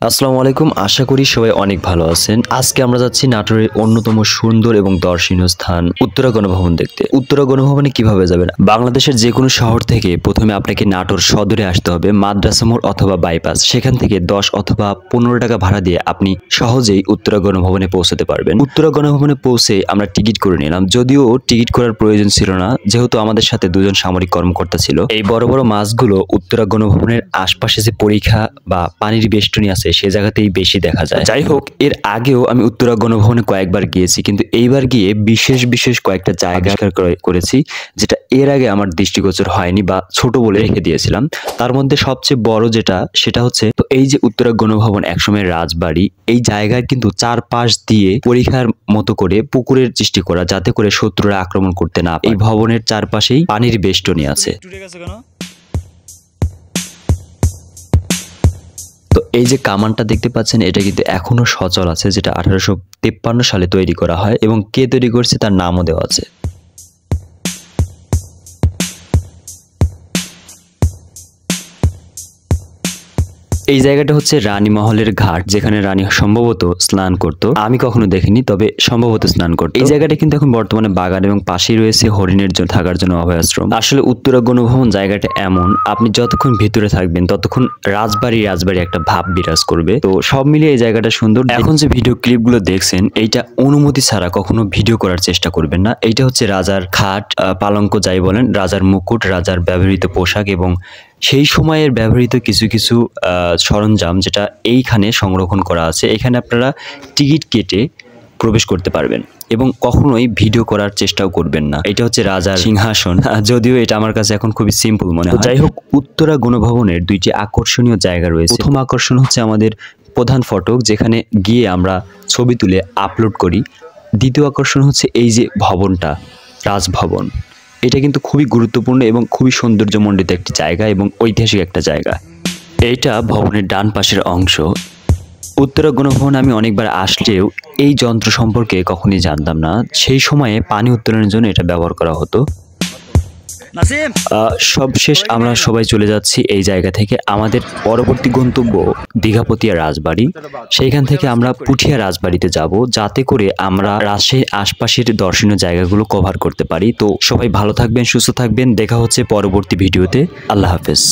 আসসালামু আলাইকুম, আশা করি সবাই অনেক ভালো আছেন। আজকে আমরা যাচ্ছি নাটোরের অন্যতম সুন্দর এবং দর্শনীয় স্থান উত্তরা গণভবন দেখতে। উত্তরা গণভবনে কিভাবে যাবেন? বাংলাদেশের যে কোনো শহর থেকে প্রথমে আপনাকে নাটোর সদরে আসতে হবে, মাদ্রাসা মোড় অথবা বাইপাস। সেখান থেকে 10 অথবা 15 টাকা ভাড়া দিয়ে আপনি সহজেই উত্তরা গণভবনে পৌঁছাতে পারবেন। উত্তরা গণভবনে পৌঁছে আমরা টিকিট করে নিলাম, যদিও টিকিট করার প্রয়োজন ছিল না, যেহেতু আমাদের সাথে দুজন সামরিক কর্মকর্তা ছিল। এই বড় বড় মাছগুলো উত্তরা গণভবনের আশপাশে যে পরীক্ষা বা পানির বেষ্টনী আছে সে জায়গাতেই বেশি দেখা যায়। যাই হোক, এর আগেও আমি উত্তরা গণভবনে কয়েকবার গিয়েছি, কিন্তু এইবার গিয়ে বিশেষ কয়েকটা জায়গা করেছি যেটা এর আগে আমার দৃষ্টিগোচর হয়নি বা ছোট বলে রেখে দিয়েছিলাম। তার মধ্যে সবচেয়ে বড় সেটা হচ্ছে তো এই যে উত্তরা গণভবন একসময় রাজবাড়ি, এই জায়গায় কিন্তু চারপাশ দিয়ে পরীক্ষার মতো করে পুকুরের সৃষ্টি করা, যাতে করে শত্রুরা আক্রমণ করতে না পারে। এই ভবনের চারপাশেই পানির বেষ্টনী আছে। তো এই যে কামানটা দেখতে পাচ্ছেন, এটা কিন্তু এখনো সচল আছে, যেটা 1853 সালে তৈরি করা হয় এবং কে তৈরি করছে তার নামও দেওয়া আছে। এই জায়গাটা হচ্ছে রানী মহলের ঘাট, যেখানে রানী সম্ভবত স্নান করত। আমি কখনো দেখিনি, তবে সম্ভবত স্নান করত। এই জায়গাটা কিন্তু এখন বর্তমানে বাগান এবং পাশেই রয়েছে হরিণের জন্য থাকার জন্য অভয়াশ্রম। আসলে উত্তরা গণভবন জায়গাটা এমন, আপনি যতক্ষণ ভিতরে থাকবেন ততক্ষণ রাজবাড়ি একটা ভাব বিরাজ করবে। তো সব মিলিয়ে এই জায়গাটা সুন্দর। এখন যে ভিডিও ক্লিপগুলো দেখছেন, এইটা অনুমতি ছাড়া কখনো ভিডিও করার চেষ্টা করবেন না। এইটা হচ্ছে রাজার খাট, পালঙ্ক যাই বলেন, রাজার মুকুট, রাজার ব্যবহৃত পোশাক এবং সেই সময়ের ব্যবহৃত কিছু সরঞ্জাম যেটা এইখানে সংরক্ষণ করা আছে। এখানে আপনারা টিকিট কেটে প্রবেশ করতে পারবেন এবং কখনোই ভিডিও করার চেষ্টাও করবেন না। এটা হচ্ছে রাজার সিংহাসন, যদিও এটা আমার কাছে এখন খুবই সিম্পল মনে হয়। যাই হোক, উত্তরা গণভবনের দুইটি আকর্ষণীয় জায়গা রয়েছে। প্রথম আকর্ষণ হচ্ছে আমাদের প্রধান ফটক, যেখানে গিয়ে আমরা ছবি তুলে আপলোড করি। দ্বিতীয় আকর্ষণ হচ্ছে এই যে ভবনটা, রাজভবন। এটা কিন্তু খুবই গুরুত্বপূর্ণ এবং খুবই সৌন্দর্যমণ্ডিত একটি জায়গা এবং ঐতিহাসিক একটা জায়গা। এইটা ভবনের ডান পাশের অংশ। উত্তরা গণভবনে আমি অনেকবার আসলেও এই যন্ত্র সম্পর্কে কখনোই জানতাম না। সেই সময়ে পানি উত্তোলনের জন্য এটা ব্যবহার করা হতো। সবশেষ আমরা সবাই চলে যাচ্ছি এই জায়গা থেকে। আমাদের পরবর্তী গন্তব্য দীঘাপতিয়া রাজবাড়ি। সেইখান থেকে আমরা পুঠিয়া রাজবাড়িতে যাব, যাতে করে আমরা রাজশাহীর আশপাশের দর্শনীয় জায়গাগুলো কভার করতে পারি। তো সবাই ভালো থাকবেন, সুস্থ থাকবেন। দেখা হচ্ছে পরবর্তী ভিডিওতে। আল্লাহ হাফেজ।